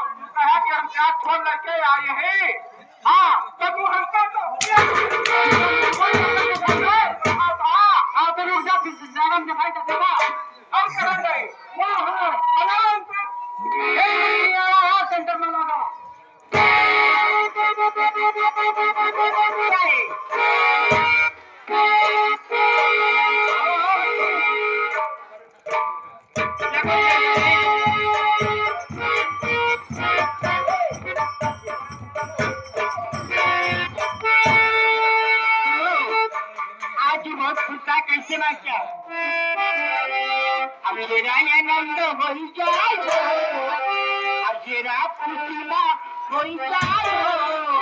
छोड़ लड़के आए हैं। हाँ तो तू हमको हाँ तो रुक जा फिर जागम दिखाई देगा और करा गए वाह हाँ अलार्म सेंटर में लगा आज बहुत खुशा कैसे बात क्या अब तेरा आनंद हो जाए अब तेरा खुशियाँ हो जाए